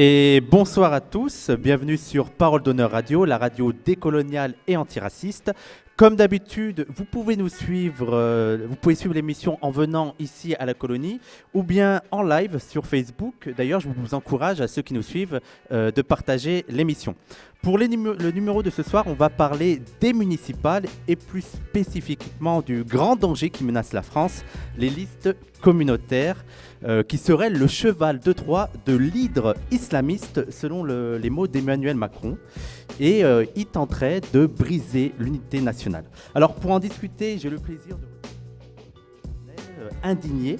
Et bonsoir à tous, bienvenue sur Parole d'Honneur Radio, la radio décoloniale et antiraciste. Comme d'habitude, vous pouvez suivre l'émission en venant ici à la colonie ou bien en live sur Facebook. D'ailleurs, je vous encourage à ceux qui nous suivent de partager l'émission. Pour le numéro de ce soir, on va parler des municipales et plus spécifiquement du grand danger qui menace la France, les listes communautaires, qui seraient le cheval de Troie de l'hydre islamiste, selon les mots d'Emmanuel Macron, et il tenterait de briser l'unité nationale. Alors pour en discuter, j'ai le plaisir de indigné.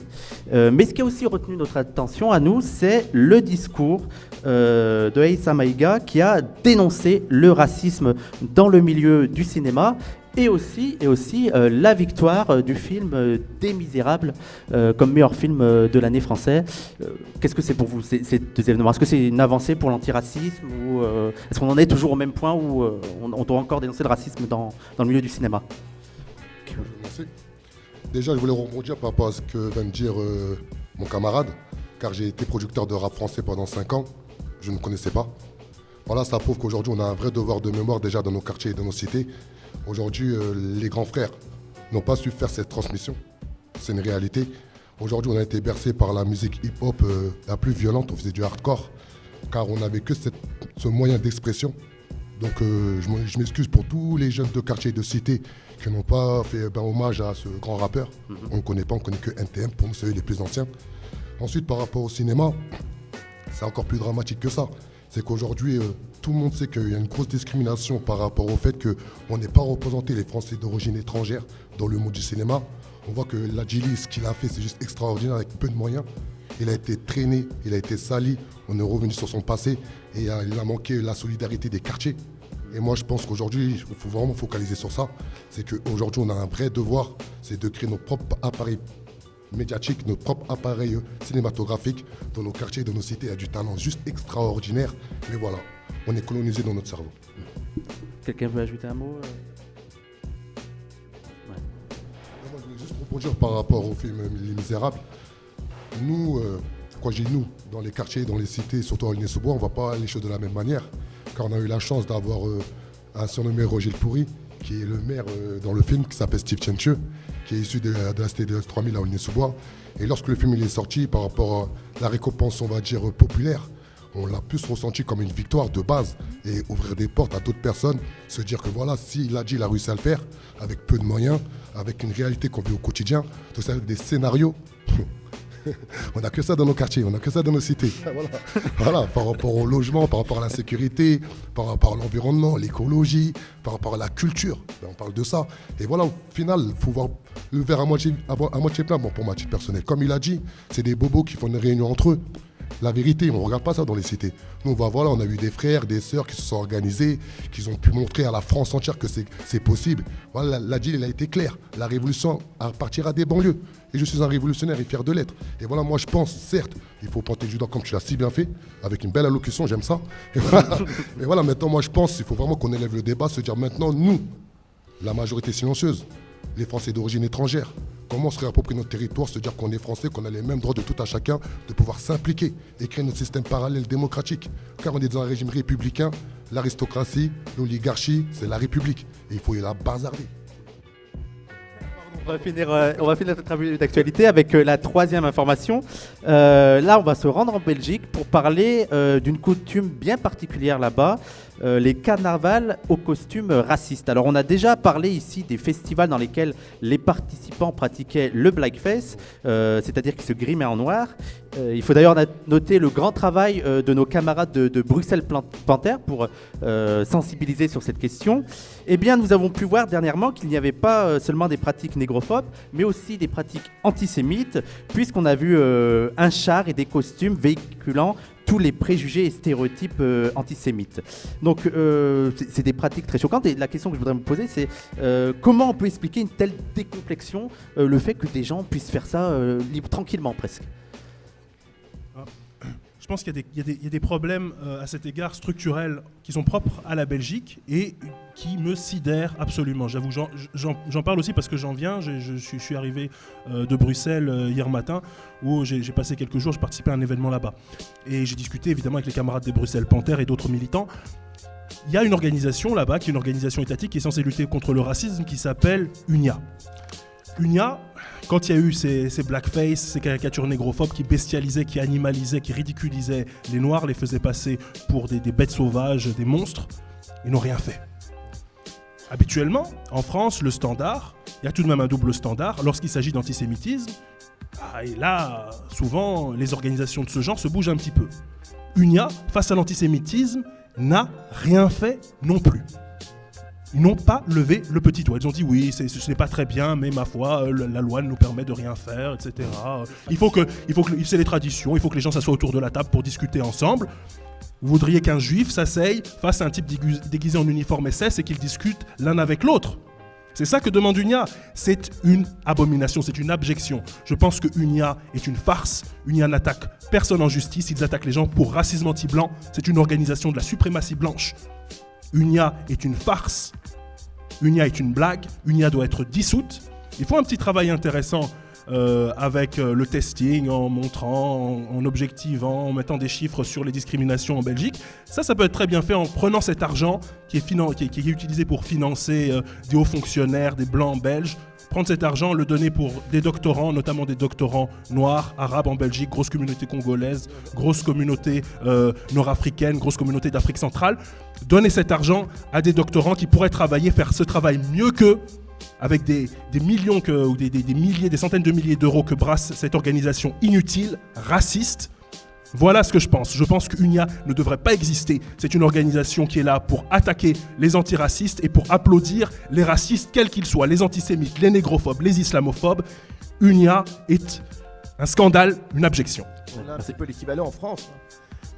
Mais ce qui a aussi retenu notre attention à nous, c'est le discours de Aïssa Maïga qui a dénoncé le racisme dans le milieu du cinéma et aussi la victoire du film Des Misérables comme meilleur film de l'année français. Qu'est-ce que c'est pour vous ces deux événements? Est-ce que c'est une avancée pour l'antiracisme ou est-ce qu'on en est toujours au même point où on doit encore dénoncer le racisme dans le milieu du cinéma? Merci. Déjà, je voulais rebondir par rapport à ce que vient de dire mon camarade, car j'ai été producteur de rap français pendant 5 ans. Je ne connaissais pas. Voilà, ça prouve qu'aujourd'hui, on a un vrai devoir de mémoire déjà dans nos quartiers et dans nos cités. Aujourd'hui, les grands frères n'ont pas su faire cette transmission. C'est une réalité. Aujourd'hui, on a été bercé par la musique hip-hop la plus violente. On faisait du hardcore, car on n'avait que ce moyen d'expression. Donc je m'excuse pour tous les jeunes de quartier et de cité qui n'ont pas fait hommage à ce grand rappeur. On ne connaît pas, on ne connaît que NTM, pour nous c'est eux les plus anciens. Ensuite, par rapport au cinéma, c'est encore plus dramatique que ça. C'est qu'aujourd'hui, tout le monde sait qu'il y a une grosse discrimination par rapport au fait qu'on n'ait pas représenté les Français d'origine étrangère dans le monde du cinéma. On voit que Ladjili, ce qu'il a fait, c'est juste extraordinaire avec peu de moyens. Il a été traîné, il a été sali, on est revenu sur son passé et il a manqué la solidarité des quartiers. Et moi je pense qu'aujourd'hui, il faut vraiment focaliser sur ça. C'est qu'aujourd'hui on a un vrai devoir, c'est de créer nos propres appareils médiatiques, nos propres appareils cinématographiques dans nos quartiers, dans nos cités. Il y a du talent juste extraordinaire. Mais voilà, on est colonisé dans notre cerveau. Quelqu'un veut ajouter un mot Moi, je voulais juste rebondir par rapport au film Les Misérables. Nous, quand je dis nous, dans les quartiers, dans les cités, surtout à Aulnay-sous-Bois, on ne voit pas les choses de la même manière. Car on a eu la chance d'avoir un surnommé Roger le Pourri, qui est le maire dans le film, qui s'appelle Steve Tchencheux, qui est issu de la cité de 3000 à Aulnay-sous-Bois. Et lorsque le film il est sorti, par rapport à la récompense, on va dire, populaire, on l'a plus ressenti comme une victoire de base et ouvrir des portes à d'autres personnes, se dire que voilà, s'il a dit, il a réussi à le faire, avec peu de moyens, avec une réalité qu'on vit au quotidien, tout ça avec des scénarios. On n'a que ça dans nos quartiers, on n'a que ça dans nos cités. Voilà, par rapport au logement, par rapport à la sécurité, par rapport à l'environnement, l'écologie, par rapport à la culture, on parle de ça. Et voilà, au final, il faut voir le verre à moitié plein. Bon, pour ma titre personnelle, comme il a dit, c'est des bobos qui font une réunion entre eux. La vérité, on ne regarde pas ça dans les cités. Nous, voilà, on a eu des frères, des sœurs qui se sont organisés, qui ont pu montrer à la France entière que c'est possible. Voilà, la deal, il a été clair. La révolution partira des banlieues. Et je suis un révolutionnaire et fier de l'être. Et voilà, moi, je pense, certes, il faut pointer du doigt comme tu l'as si bien fait, avec une belle allocution, j'aime ça. Et voilà, maintenant, moi, je pense qu'il faut vraiment qu'on élève le débat, se dire maintenant, nous, la majorité silencieuse, les Français d'origine étrangère, comment se réapproprier notre territoire, se dire qu'on est français, qu'on a les mêmes droits de tout à chacun, de pouvoir s'impliquer et créer notre système parallèle démocratique. Car on est dans un régime républicain, l'aristocratie, c'est la République. Et il faut la bazarder. On va finir notre revue d'actualité avec la troisième information. Là, on va se rendre en Belgique pour parler d'une coutume bien particulière là-bas, les carnavals aux costumes racistes. Alors, on a déjà parlé ici des festivals dans lesquels les participants pratiquaient le blackface, c'est-à-dire qu'ils se grimaient en noir. Il faut d'ailleurs noter le grand travail de nos camarades de Bruxelles Panthère pour sensibiliser sur cette question. Eh bien, nous avons pu voir dernièrement qu'il n'y avait pas seulement des pratiques négrophobes, mais aussi des pratiques antisémites, puisqu'on a vu un char et des costumes véhiculant tous les préjugés et stéréotypes antisémites. Donc, c'est des pratiques très choquantes. Et la question que je voudrais me poser, c'est comment on peut expliquer une telle décomplexion, le fait que des gens puissent faire ça tranquillement presque. pense qu'il y a des problèmes à cet égard structurels qui sont propres à la Belgique et qui me sidèrent absolument. J'avoue, j'en parle aussi parce que j'en viens. Je suis arrivé de Bruxelles hier matin où j'ai passé quelques jours, j'ai participé à un événement là-bas. Et j'ai discuté évidemment avec les camarades des Bruxelles Panthères et d'autres militants. Il y a une organisation là-bas, qui est une organisation étatique qui est censée lutter contre le racisme, qui s'appelle UNIA. UNIA, quand il y a eu ces blackface, ces caricatures négrophobes qui bestialisaient, qui animalisaient, qui ridiculisaient les Noirs, les faisaient passer pour des bêtes sauvages, des monstres, ils n'ont rien fait. Habituellement, en France, le standard, il y a tout de même un double standard, lorsqu'il s'agit d'antisémitisme, et là, souvent, les organisations de ce genre se bougent un petit peu. UNIA, face à l'antisémitisme, n'a rien fait non plus. Ils n'ont pas levé le petit doigt. Ils ont dit oui, ce n'est pas très bien, mais ma foi, la loi nous permet de rien faire, etc. C'est les traditions, il faut que les gens s'assoient autour de la table pour discuter ensemble. Vous voudriez qu'un juif s'asseye face à un type déguisé en uniforme SS et qu'ils discutent l'un avec l'autre. C'est ça que demande UNIA. C'est une abomination, c'est une abjection. Je pense que UNIA est une farce. UNIA n'attaque personne en justice, ils attaquent les gens pour racisme anti-blanc. C'est une organisation de la suprématie blanche. UNIA est une farce. UNIA est une blague. UNIA doit être dissoute. Il faut un petit travail intéressant avec le testing, en montrant, en objectivant, en mettant des chiffres sur les discriminations en Belgique. Ça peut être très bien fait en prenant cet argent qui est utilisé pour financer des hauts fonctionnaires, des blancs belges, prendre cet argent, le donner pour des doctorants, notamment des doctorants noirs, arabes en Belgique, grosse communauté congolaise, grosse communauté nord-africaine, grosse communauté d'Afrique centrale. Donner cet argent à des doctorants qui pourraient travailler, faire ce travail mieux qu'eux, avec des millions ou des milliers, des centaines de milliers d'euros que brasse cette organisation inutile, raciste. Voilà ce que je pense. Je pense qu'UNIA ne devrait pas exister. C'est une organisation qui est là pour attaquer les antiracistes et pour applaudir les racistes, quels qu'ils soient, les antisémites, les négrophobes, les islamophobes. UNIA est un scandale, une abjection. On a un petit peu l'équivalent en France.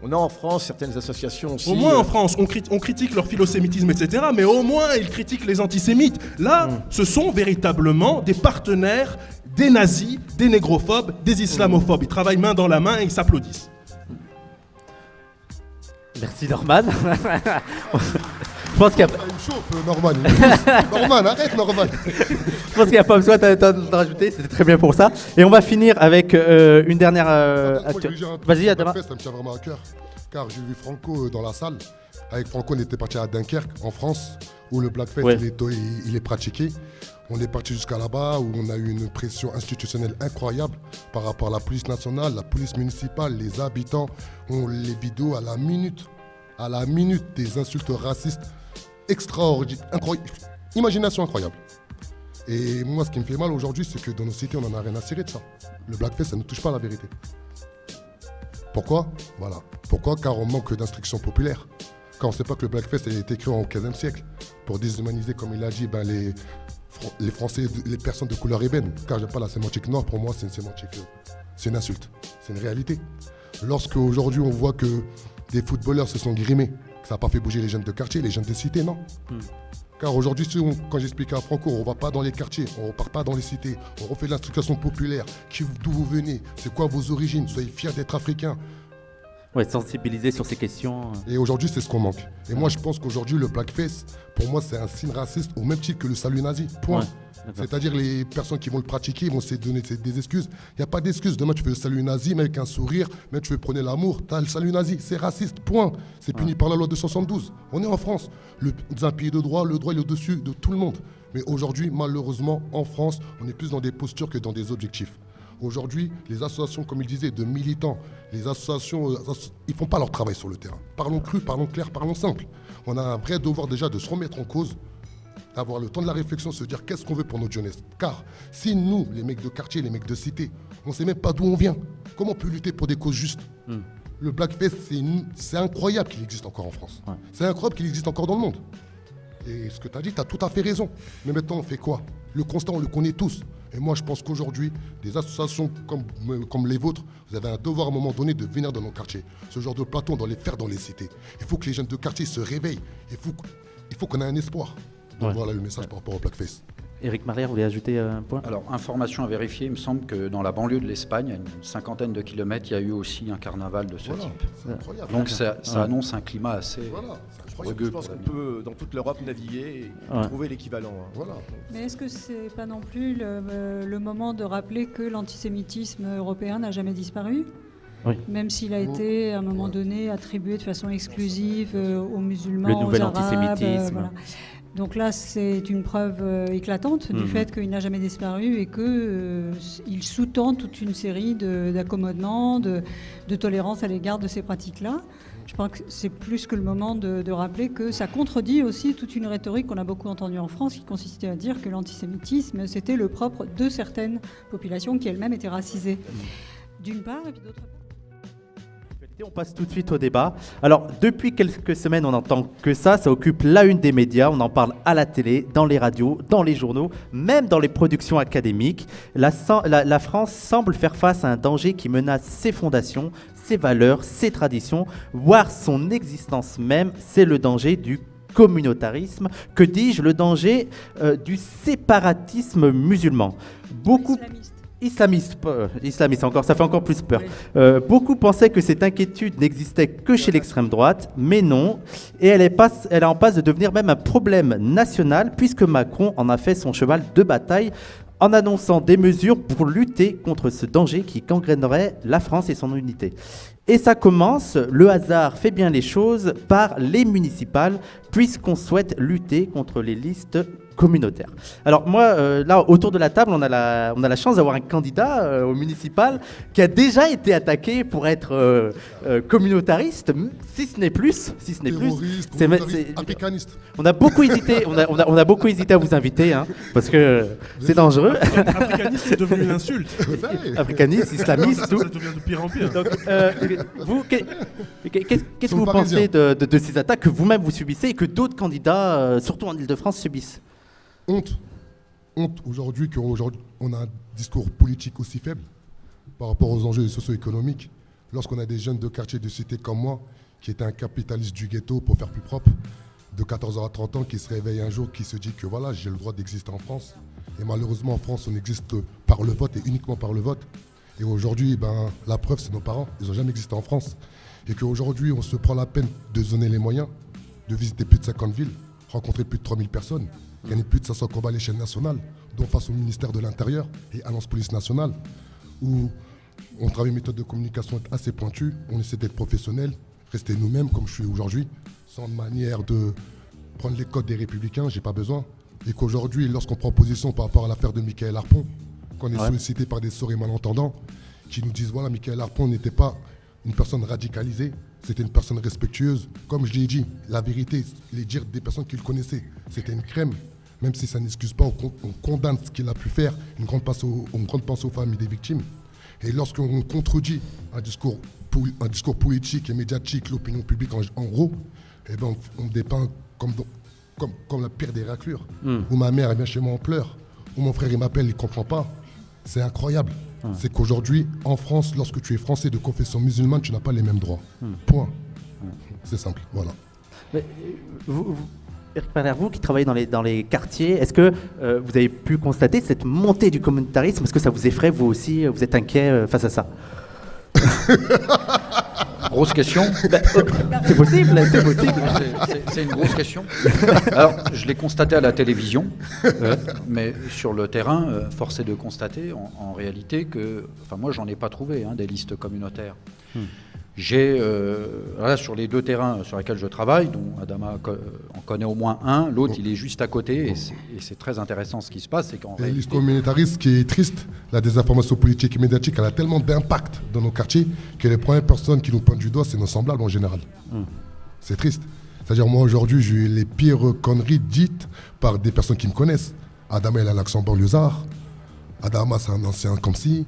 On a en France certaines associations aussi. Au moins en France, on critique leur philosémitisme, etc. Mais au moins, ils critiquent les antisémites. Là, ce sont véritablement des partenaires des nazis, des négrophobes, des islamophobes. Ils travaillent main dans la main et ils s'applaudissent. Merci Norman. Je pense qu'il y a... Il me chauffe, Norman. Norman, arrête, Norman. Je pense qu'il n'y a pas besoin de rajouter, c'était très bien pour ça. Et on va finir avec une dernière... Vas-y, Adama. Ça me tient vraiment à cœur, car j'ai vu Franco dans la salle. Avec Franco, on était parti à Dunkerque, en France, où le blackface il est pratiqué. On est parti jusqu'à là-bas, où on a eu une pression institutionnelle incroyable par rapport à la police nationale, la police municipale, les habitants. On les vidéos à la minute, des insultes racistes extraordinaires, imagination incroyable. Et moi, ce qui me fait mal aujourd'hui, c'est que dans nos cités, on n'en a rien à cirer de ça. Le blackface, ça ne touche pas à la vérité. Pourquoi ? Voilà. Pourquoi ? Car on manque d'instruction populaire. Car on ne sait pas que le blackface a été créé au XVe siècle pour déshumaniser, comme il a dit, les Français, les personnes de couleur ébène. Car j'aime pas la sémantique noire, pour moi, c'est une sémantique, c'est une insulte. C'est une réalité. Lorsque aujourd'hui on voit que des footballeurs se sont grimés, que ça n'a pas fait bouger les jeunes de quartier, les jeunes de cité, non. Car aujourd'hui, quand j'explique à Franco, on ne va pas dans les quartiers, on ne repart pas dans les cités, on refait de l'instruction populaire, d'où vous venez, c'est quoi vos origines, soyez fiers d'être africains. Ouais, sensibiliser sur ces questions. Et aujourd'hui, c'est ce qu'on manque. Et moi, je pense qu'aujourd'hui, le blackface, pour moi, c'est un signe raciste au même titre que le salut nazi. Point. Ouais, c'est-à-dire les personnes qui vont le pratiquer vont se donner des excuses. Il n'y a pas d'excuses. Demain, tu fais le salut nazi, mais avec un sourire, mais tu veux prôner l'amour. Tu as le salut nazi, c'est raciste. Point. C'est puni par la loi de 72. On est en France. Dans un pays de droit, le droit est au-dessus de tout le monde. Mais aujourd'hui, malheureusement, en France, on est plus dans des postures que dans des objectifs. Aujourd'hui, les associations, comme il disait, de militants, les associations, ils ne font pas leur travail sur le terrain. Parlons cru, parlons clair, parlons simple. On a un vrai devoir déjà de se remettre en cause, d'avoir le temps de la réflexion, se dire qu'est-ce qu'on veut pour notre jeunesse. Car si nous, les mecs de quartier, les mecs de cité, on ne sait même pas d'où on vient, comment on peut lutter pour des causes justes Le blackface, c'est incroyable qu'il existe encore en France. Ouais. C'est incroyable qu'il existe encore dans le monde. Et ce que tu as dit, tu as tout à fait raison. Mais maintenant, on fait quoi ? Le constat, on le connaît tous. Et moi, je pense qu'aujourd'hui, des associations comme les vôtres, vous avez un devoir à un moment donné de venir dans nos quartiers. Ce genre de plateau, on doit les faire dans les cités. Il faut que les jeunes de quartier se réveillent. Il faut qu'on ait un espoir. Donc voilà le message par rapport au blackface. Éric Marlière, vous voulez ajouter un point? Alors, information à vérifier, il me semble que dans la banlieue de l'Espagne, à une cinquantaine de kilomètres, il y a eu aussi un carnaval de ce Voilà, type. c'est incroyable. Donc ça annonce un climat assez Voilà, c'est incroyable. rugueux. Je pense qu'on peut, dans toute l'Europe, naviguer et Ouais. trouver l'équivalent. Voilà. Mais est-ce que c'est pas non plus le moment de rappeler que l'antisémitisme européen n'a jamais disparu? Oui. Même s'il a été, à un moment donné, attribué de façon exclusive aux musulmans, Le nouvel aux Arabes. antisémitisme. Voilà. Donc là, c'est une preuve éclatante du fait qu'il n'a jamais disparu et qu'il sous-tend toute une série d'accommodements, de tolérance à l'égard de ces pratiques-là. Je pense que c'est plus que le moment de rappeler que ça contredit aussi toute une rhétorique qu'on a beaucoup entendue en France qui consistait à dire que l'antisémitisme, c'était le propre de certaines populations qui elles-mêmes étaient racisées. D'une part, et puis d'autre part. On passe tout de suite au débat. Alors, depuis quelques semaines, on n'entend que ça occupe la une des médias, on en parle à la télé, dans les radios, dans les journaux, même dans les productions académiques. La France semble faire face à un danger qui menace ses fondations, ses valeurs, ses traditions, voire son existence même. C'est le danger du communautarisme, que dis-je, le danger du séparatisme musulman. Islamiste encore, ça fait encore plus peur. Oui. Beaucoup pensaient que cette inquiétude n'existait que chez l'extrême droite, mais non. Et elle est en passe de devenir même un problème national, puisque Macron en a fait son cheval de bataille en annonçant des mesures pour lutter contre ce danger qui gangrènerait la France et son unité. Et ça commence, le hasard fait bien les choses, par les municipales, puisqu'on souhaite lutter contre les listes communautaires. Alors moi, là, autour de la table, on a la chance d'avoir un candidat au municipal qui a déjà été attaqué pour être communautariste, si ce n'est plus. Terroriste, C'est- communautariste, africaniste. On a beaucoup hésité, on a beaucoup hésité à vous inviter, hein, parce que c'est dangereux. Africaniste, c'est devenu une insulte. Ouais. Africaniste, islamiste, Ça tout. devient de pire en pire. Donc, vous, qu'est-ce que Sont vous parisiens. pensez de ces attaques que vous-même vous subissez et que d'autres candidats, surtout en Ile-de-France, subissent? Honte aujourd'hui qu'on a un discours politique aussi faible par rapport aux enjeux socio-économiques. Lorsqu'on a des jeunes de quartier de cité comme moi, qui étaient un capitaliste du ghetto pour faire plus propre, de 14 ans à 30 ans, qui se réveille un jour, qui se dit que voilà, j'ai le droit d'exister en France. Et malheureusement, en France, on existe par le vote et uniquement par le vote. Et aujourd'hui, la preuve, c'est nos parents. Ils n'ont jamais existé en France. Et qu'aujourd'hui, on se prend la peine de se donner les moyens de visiter plus de 50 villes, rencontrer plus de 3000 personnes, gagner plus de 500 combats à l'échelle nationale, dont face au ministère de l'Intérieur et à l'Alliance Police Nationale, où on travaille une méthode de communication assez pointue, on essaie d'être professionnel, rester nous-mêmes comme je suis aujourd'hui, sans manière de prendre les codes des Républicains, j'ai pas besoin. Et qu'aujourd'hui, lorsqu'on prend position par rapport à l'affaire de Mickaël Harpon, qu'on est sollicité par des sourds et malentendants, qui nous disent voilà, Mickaël Harpon n'était pas une personne radicalisée, c'était une personne respectueuse. Comme je l'ai dit, la vérité, les dires des personnes qui le connaissaient, c'était une crème. Même si ça n'excuse pas, on condamne ce qu'il a pu faire, une grande pensée aux familles des victimes. Et lorsqu'on contredit un discours politique et médiatique, l'opinion publique en gros, eh ben on dépeint comme la pire des raclures. Où ma mère elle vient chez moi en pleurs, où mon frère il m'appelle, il ne comprend pas. C'est incroyable. C'est qu'aujourd'hui, en France, lorsque tu es français de confession musulmane, tu n'as pas les mêmes droits. Point. C'est simple, voilà. Mais, Éric Marlière, vous qui travaillez dans les quartiers, est-ce que vous avez pu constater cette montée du communautarisme? Est-ce que ça vous effraie, vous aussi? Vous êtes inquiet face à ça? Grosse question. C'est possible, c'est possible. C'est une grosse question. Alors, je l'ai constaté à la télévision, mais sur le terrain, force est de constater en réalité que, moi, j'en ai pas trouvé des listes communautaires. J'ai, là, sur les deux terrains sur lesquels je travaille, dont Adama en connaît au moins un, l'autre il est juste à côté, et c'est très intéressant ce qui se passe, c'est qu'en Et réalité... l'histoire communautariste, ce qui est triste, la désinformation politique et médiatique, elle a tellement d'impact dans nos quartiers que les premières personnes qui nous pointent du doigt, c'est nos semblables en général. C'est triste. C'est-à-dire, moi, aujourd'hui, j'ai eu les pires conneries dites par des personnes qui me connaissent. Adama, il a l'accent banlieusard. Adama, c'est un ancien comme si.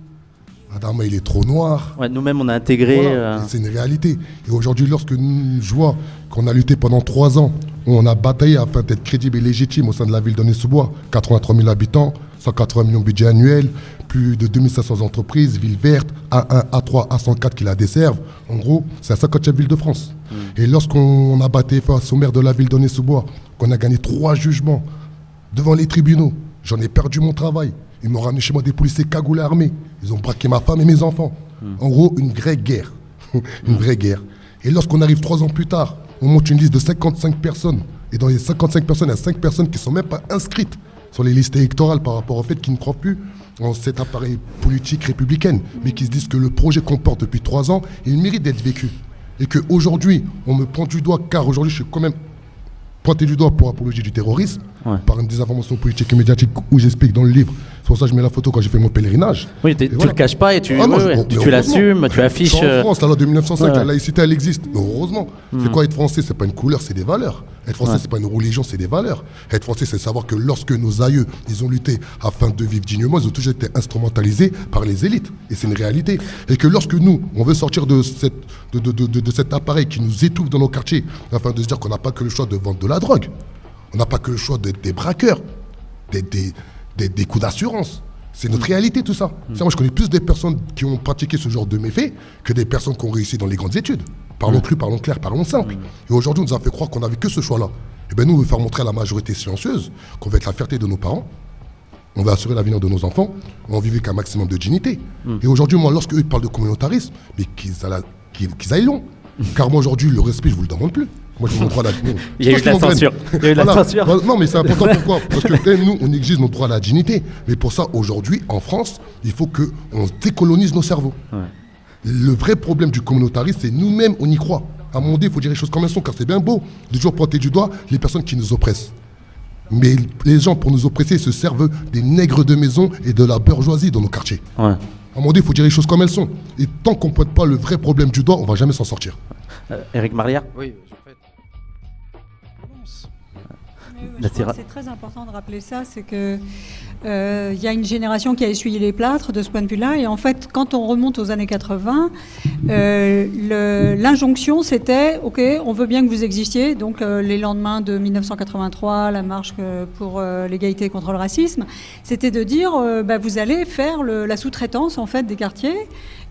Adama, il est trop noir. Ouais, nous-mêmes, on a intégré... Voilà. C'est une réalité. Et aujourd'hui, lorsque je vois qu'on a lutté pendant 3 ans, on a bataillé afin d'être crédible et légitime au sein de la ville d'Aulnay-sous-Bois, 83 000 habitants, 180 millions de budget annuel, plus de 2500 entreprises, ville verte, A1, A3, A104 qui la desservent. En gros, c'est la 50e ville de France. Et lorsqu'on a battu face au maire de la ville d'Aulnay-sous-Bois, qu'on a gagné 3 jugements devant les tribunaux, J'en ai perdu mon travail. Ils m'ont ramené chez moi des policiers cagoulés armés. Ils ont braqué ma femme et mes enfants. En gros, une vraie guerre. Une vraie guerre. Et lorsqu'on arrive 3 ans plus tard, on monte une liste de 55 personnes. Et dans les 55 personnes, il y a 5 personnes qui ne sont même pas inscrites sur les listes électorales par rapport au fait qu'ils ne croient plus en cet appareil politique républicaine, mais qui se disent que le projet qu'on porte depuis 3 ans, il mérite d'être vécu. Et qu'aujourd'hui, on me pointe du doigt, car aujourd'hui, je suis quand même pointé du doigt pour apologie du terrorisme, par une désinformation politique et médiatique où j'explique dans le livre. C'est pour ça que je mets la photo quand j'ai fait mon pèlerinage. Oui, tu voilà. le caches pas et tu tu l'assumes, tu affiches. En France, la loi de 1905, la laïcité, elle existe. Mais heureusement. C'est quoi être français? C'est pas une couleur, c'est des valeurs. Être français, c'est pas une religion, c'est des valeurs. Être français, c'est savoir que lorsque nos aïeux, ils ont lutté afin de vivre dignement, ils ont toujours été instrumentalisés par les élites. Et c'est une réalité. Et que lorsque nous, on veut sortir de cet appareil qui nous étouffe dans nos quartiers, afin de se dire qu'on n'a pas que le choix de vendre de la drogue, on n'a pas que le choix d'être des braqueurs, des coups d'assurance. C'est notre réalité, tout ça. Moi, je connais plus des personnes qui ont pratiqué ce genre de méfaits que des personnes qui ont réussi dans les grandes études. Parlons cru, parlons clair, parlons simple. Et aujourd'hui, on nous a fait croire qu'on n'avait que ce choix-là. Et bien nous, on veut faire montrer à la majorité silencieuse qu'on va être la fierté de nos parents, on va assurer l'avenir de nos enfants, on va vivre avec un maximum de dignité. Et aujourd'hui, moi, lorsque eux parlent de communautarisme, mais qu'ils aillent long. Car moi, aujourd'hui, le respect, je ne vous le demande plus. Moi, je veux mon droit à la dignité. Il y a eu de la censure. Il y a eu de la censure. Non, mais c'est important pourquoi? Parce que nous, on exige notre droit à la dignité. Mais pour ça, aujourd'hui, en France, il faut qu'on décolonise nos cerveaux. Le vrai problème du communautarisme, c'est nous-mêmes, on y croit. À un moment donné, il faut dire les choses comme elles sont, car c'est bien beau de toujours pointer du doigt les personnes qui nous oppressent. Mais les gens, pour nous oppresser, se servent des nègres de maison et de la bourgeoisie dans nos quartiers. À un moment donné, il faut dire les choses comme elles sont. Et tant qu'on ne pointe pas le vrai problème du doigt, on ne va jamais s'en sortir. Éric Marlière. Oui, c'est très important de rappeler ça, c'est que y a une génération qui a essuyé les plâtres de ce point de vue-là, et en fait, quand on remonte aux années 80, l'injonction c'était, ok, on veut bien que vous existiez, donc les lendemains de 1983, la marche pour l'égalité contre le racisme, c'était de dire, vous allez faire la sous-traitance en fait des quartiers.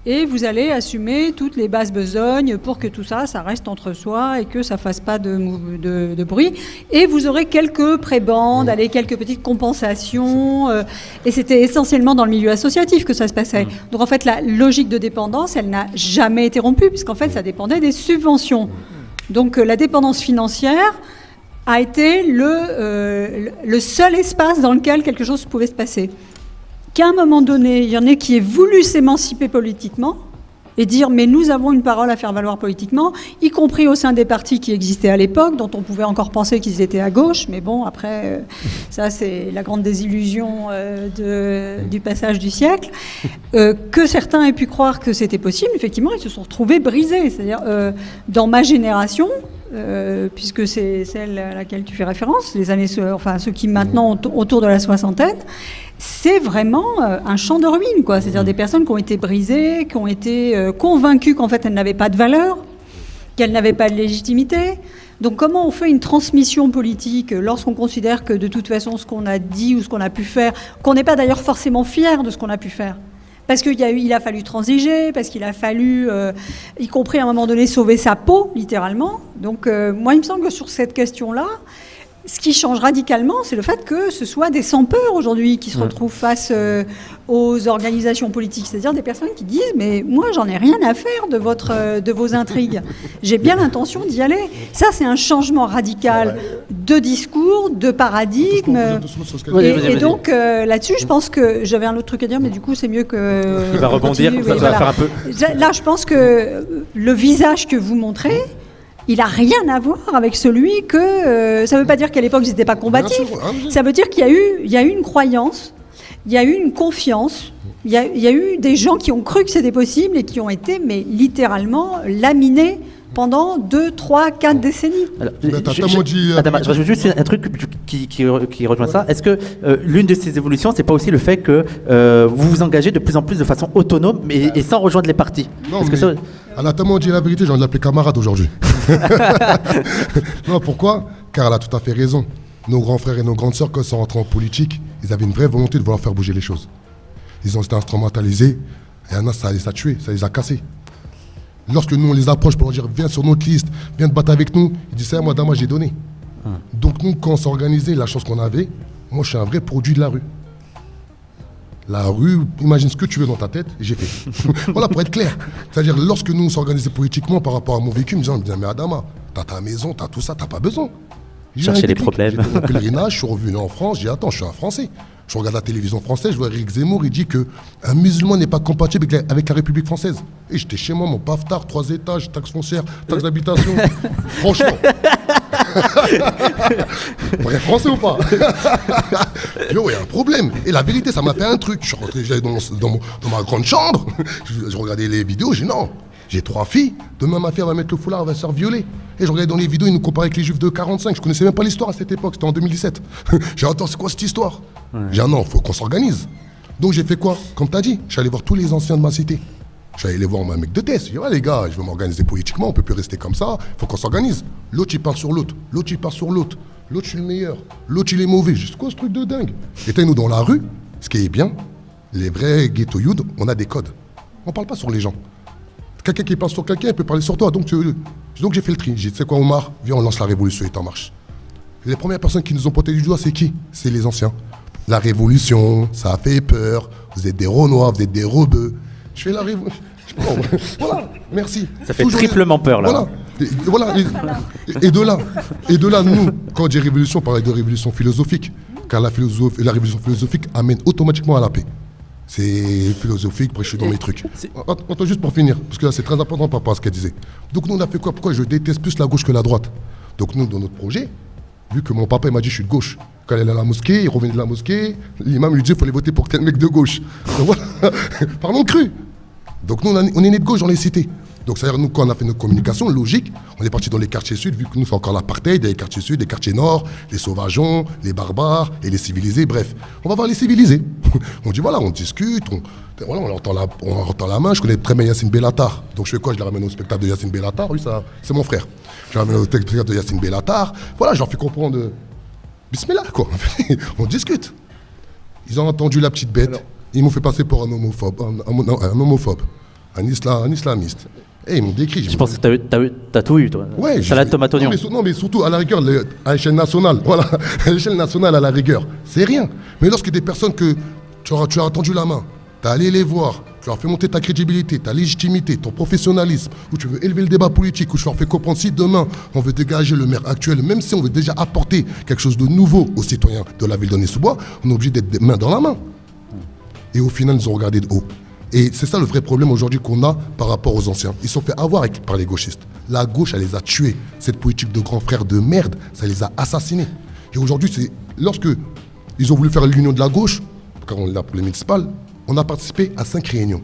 Et vous allez assumer toutes les basses besognes pour que tout ça, ça reste entre soi et que ça fasse pas de bruit. Et vous aurez quelques prébendes, quelques petites compensations. Et c'était essentiellement dans le milieu associatif que ça se passait. Donc en fait, la logique de dépendance, elle n'a jamais été rompue, puisqu'en fait, ça dépendait des subventions. Donc la dépendance financière a été le seul espace dans lequel quelque chose pouvait se passer. Qu'à un moment donné, il y en ait qui aient voulu s'émanciper politiquement et dire mais nous avons une parole à faire valoir politiquement, y compris au sein des partis qui existaient à l'époque, dont on pouvait encore penser qu'ils étaient à gauche, mais bon, après, ça c'est la grande désillusion du passage du siècle, que certains aient pu croire que c'était possible, effectivement, ils se sont retrouvés brisés. C'est-à-dire, dans ma génération, puisque c'est celle à laquelle tu fais référence, ceux qui maintenant ont autour de la soixantaine, c'est vraiment un champ de ruines, quoi. C'est-à-dire des personnes qui ont été brisées, qui ont été convaincues qu'en fait elles n'avaient pas de valeur, qu'elles n'avaient pas de légitimité. Donc comment on fait une transmission politique lorsqu'on considère que de toute façon ce qu'on a dit ou ce qu'on a pu faire, qu'on n'est pas d'ailleurs forcément fier de ce qu'on a pu faire, parce qu'il a fallu transiger, parce qu'il a fallu, y compris à un moment donné, sauver sa peau, littéralement. Donc moi, il me semble que sur cette question-là, ce qui change radicalement, c'est le fait que ce soit des sans-peur aujourd'hui qui se retrouvent face aux organisations politiques, c'est-à-dire des personnes qui disent « mais moi, j'en ai rien à faire de vos intrigues. J'ai bien l'intention d'y aller. » Ça, c'est un changement radical de discours, de paradigme. Et donc, là-dessus, je pense que j'avais un autre truc à dire, mais du coup, c'est mieux que... Il va rebondir, ça va faire un peu... Là, je pense que le visage que vous montrez, il n'a rien à voir avec celui que... ça ne veut pas dire qu'à l'époque, ils n'étaient pas combatifs. Ça veut dire qu'il y a eu une croyance, il y a eu une confiance, il y a eu des gens qui ont cru que c'était possible et qui ont été, mais littéralement, laminés pendant 2, 3, 4 décennies. Alors, je rajoute juste un truc qui rejoint ça. Est-ce que l'une de ces évolutions, c'est pas aussi le fait que vous vous engagez de plus en plus de façon autonome et sans rejoindre les partis? Non, mais elle a tellement dit la vérité, j'ai envie de l'appeler camarade aujourd'hui. Non, pourquoi? Car elle a tout à fait raison. Nos grands frères et nos grandes sœurs, quand ils sont rentrés en politique, ils avaient une vraie volonté de vouloir faire bouger les choses. Ils ont été instrumentalisés, et un an, ça les a tués, ça les a cassés. Lorsque nous, on les approche pour leur dire « viens sur notre liste, viens te battre avec nous », ils disent « ça, moi, j'ai donné ». Donc nous, quand on s'est organisé, la chance qu'on avait, Moi, je suis un vrai produit de la rue. La rue, imagine ce que tu veux dans ta tête, et j'ai fait. Voilà, pour être clair. C'est-à-dire, lorsque nous on s'organisait politiquement par rapport à mon vécu, ils me disaient, mais Adama, t'as ta maison, t'as tout ça, t'as pas besoin. Chercher les problèmes. J'étais au pèlerinage, je suis revenu en France, j'ai dit, attends, je suis un Français. Je regarde la télévision française, je vois Éric Zemmour, il dit qu'un musulman n'est pas compatible avec la République française. Et j'étais chez moi, mon paftard, 3 étages, taxe foncière, taxe d'habitation. Franchement. Vrai français ou pas? Yo, il y a un problème. Et la vérité, ça m'a fait un truc. Je suis rentré j'allais dans ma grande chambre, je regardais les vidéos, j'ai dit non, j'ai 3 filles, demain ma fille elle va mettre le foulard, elle va se faire violer. Et je regardais dans les vidéos, ils nous comparaient avec les juifs de 45, je connaissais même pas l'histoire à cette époque, c'était en 2017. J'ai dit attends, c'est quoi cette histoire? J'ai dit non, faut qu'on s'organise. Donc j'ai fait quoi? Comme tu as dit, je suis allé voir tous les anciens de ma cité. Je suis allé les voir, un mec de test. J'ai dit, ouais, les gars, je veux m'organiser politiquement, on peut plus rester comme ça, il faut qu'on s'organise. L'autre, il parle sur l'autre, l'autre, il parle sur l'autre. L'autre, je suis le meilleur, l'autre, il est mauvais. C'est quoi ce truc de dingue? Et nous, dans la rue, ce qui est bien, les vrais ghetto-youths, on a des codes. On parle pas sur les gens. Quelqu'un qui parle sur quelqu'un, il peut parler sur toi. Donc j'ai fait le tri. J'ai dit, tu sais quoi, Omar, viens, on lance la révolution, est en marche. Et les premières personnes qui nous ont pointé du doigt, c'est qui? C'est les anciens. La révolution, ça a fait peur, vous êtes des Renois, vous êtes des rebeux. Je fais la révolution. Voilà, merci. Ça fait triplement peur, là. Voilà. Et de là, nous, quand on dit révolution, on parle de révolution philosophique. Car la révolution philosophique amène automatiquement à la paix. C'est philosophique, après je suis dans mes trucs. Attends, juste pour finir, parce que là c'est très important par rapport à ce qu'elle disait. Donc nous on a fait quoi? Pourquoi je déteste plus la gauche que la droite? Donc nous, dans notre projet, vu que mon papa il m'a dit je suis de gauche, quand il allait à la mosquée, il revenait de la mosquée, l'imam lui dit il faut aller voter pour tel mec de gauche. Donc voilà, parlons cru. Donc nous on est né de gauche dans les cités. Donc c'est-à-dire nous quand on a fait notre communication logique, on est parti dans les quartiers sud, vu que nous c'est encore l'apartheid, il y a les quartiers sud, les quartiers nord, les sauvageons, les barbares et les civilisés, bref. On va voir les civilisés. On dit voilà, on discute, on entend la main, je connais très bien Yacine Bellatar. Donc je fais quoi? Je la ramène au spectacle de Yacine Bellatar, oui ça, c'est mon frère. Je la ramène au spectacle de Yacine Bellatar, voilà, je leur fais comprendre, bismillah quoi, on discute. Ils ont entendu la petite bête, alors, ils m'ont fait passer pour un homophobe, un islamiste. Et ils m'ont décrit. Je pense que t'as tout eu, toi. Ouais, salade tomate oignon. Non, mais surtout, à la rigueur, à l'échelle nationale, voilà, à l'échelle nationale, à la rigueur, c'est rien. Mais lorsque des personnes que tu as tendu la main, tu as allé les voir, tu leur fais monter ta crédibilité, ta légitimité, ton professionnalisme, où tu veux élever le débat politique, où tu leur fais comprendre si demain, on veut dégager le maire actuel, même si on veut déjà apporter quelque chose de nouveau aux citoyens de la ville d'Aulnay-sous-Bois, on est obligé d'être des mains dans la main. Et au final, ils ont regardé de haut. Et c'est ça le vrai problème aujourd'hui qu'on a par rapport aux anciens. Ils se sont fait avoir par les gauchistes. La gauche, elle les a tués. Cette politique de grands frères de merde, ça les a assassinés. Et aujourd'hui, c'est lorsque ils ont voulu faire l'union de la gauche, car on l'a pour les municipales, on a participé à 5 réunions.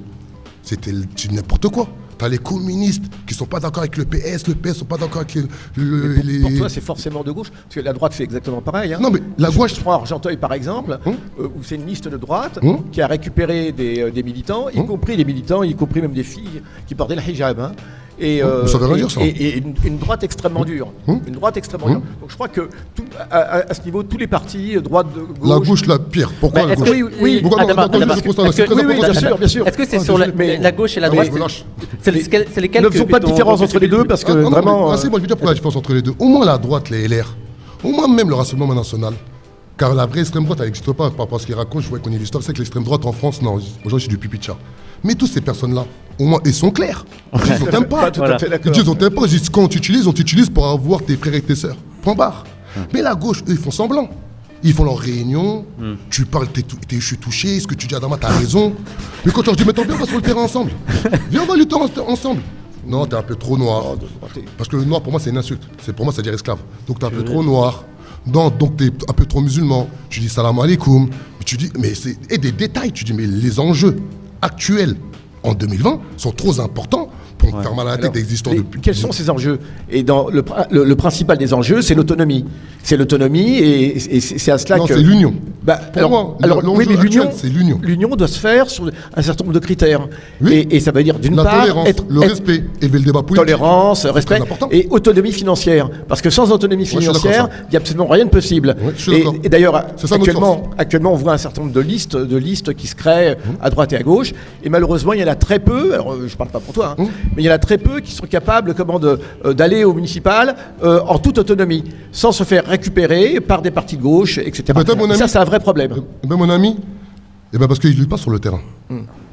C'était n'importe quoi. T'as les communistes qui sont pas d'accord avec le PS sont pas d'accord avec les... Pour toi, c'est forcément de gauche, parce que la droite fait exactement pareil. Hein. Non, mais la gauche... Je prends Argenteuil, par exemple, où c'est une liste de droite qui a récupéré des militants, y compris des militants, y compris même des filles qui portaient le hijab. Hein. Ça veut rien dire, ça. Et une droite extrêmement dure. Une droite extrêmement dure. Donc je crois que à ce niveau, tous les partis, droite, gauche... La gauche, la pire. Pourquoi la gauche? Oui, pourquoi bien sûr. Est-ce que c'est sur la gauche et la droite? C'est lesquels ne faisons pas de différence entre les deux, parce que vraiment... Moi je veux dire pourquoi la différence entre les deux. Au moins la droite, les LR. Au moins même le Rassemblement national. Car la vraie extrême droite, elle n'existe pas par rapport à ce qu'ils racontent. Je vois qu'on est l'histoire, c'est que l'extrême droite en France, non, aujourd'hui c'est du pipi de chat. Mais toutes ces personnes-là, au moins, ils sont clairs. Ils n'ont t'aiment pas. Ils disent on t'aime pas. Ils disent quand on t'utilise pour avoir tes frères et tes sœurs. Point barre. Mais la gauche, eux, ils font semblant. Ils font leur réunion. Tu parles, je suis touché. Ce que tu dis, Adama, t'as raison. Mais quand tu leur dis, mais t'en viens, on va sur le terrain ensemble. Viens, on va lutter ensemble. Non, t'es un peu trop noir. Parce que le noir, pour moi, c'est une insulte. Pour moi, c'est dire esclave. Donc, t'es un peu trop noir. Non, donc t'es un peu trop musulman. Tu dis salam alaikum. Tu dis, mais c'est. Et des détails, tu dis, mais les enjeux actuels en 2020 sont trop importants pour faire mal à la tête existants depuis. Quels sont ces enjeux? Et dans le principal des enjeux, c'est l'autonomie. C'est l'autonomie et c'est à cela que... Non, c'est l'union. Pour moi, oui, mais l'union, l'union doit se faire sur un certain nombre de critères. Oui. Et ça veut dire d'une part... tolérance, le respect, élever le débat politique. Tolérance, respect et autonomie financière. Parce que sans autonomie financière, il n'y a absolument rien de possible. Oui, et d'ailleurs, actuellement, on voit un certain nombre de listes qui se créent à droite et à gauche. Et malheureusement, il y en a très peu, alors je ne parle pas pour toi, mais il y en a très peu qui sont capables d'aller au municipal en toute autonomie, sans se faire récupérer par des partis de gauche, etc. Ça, c'est un vrai problème. Mon ami, parce qu'ils ne luttent pas sur le terrain.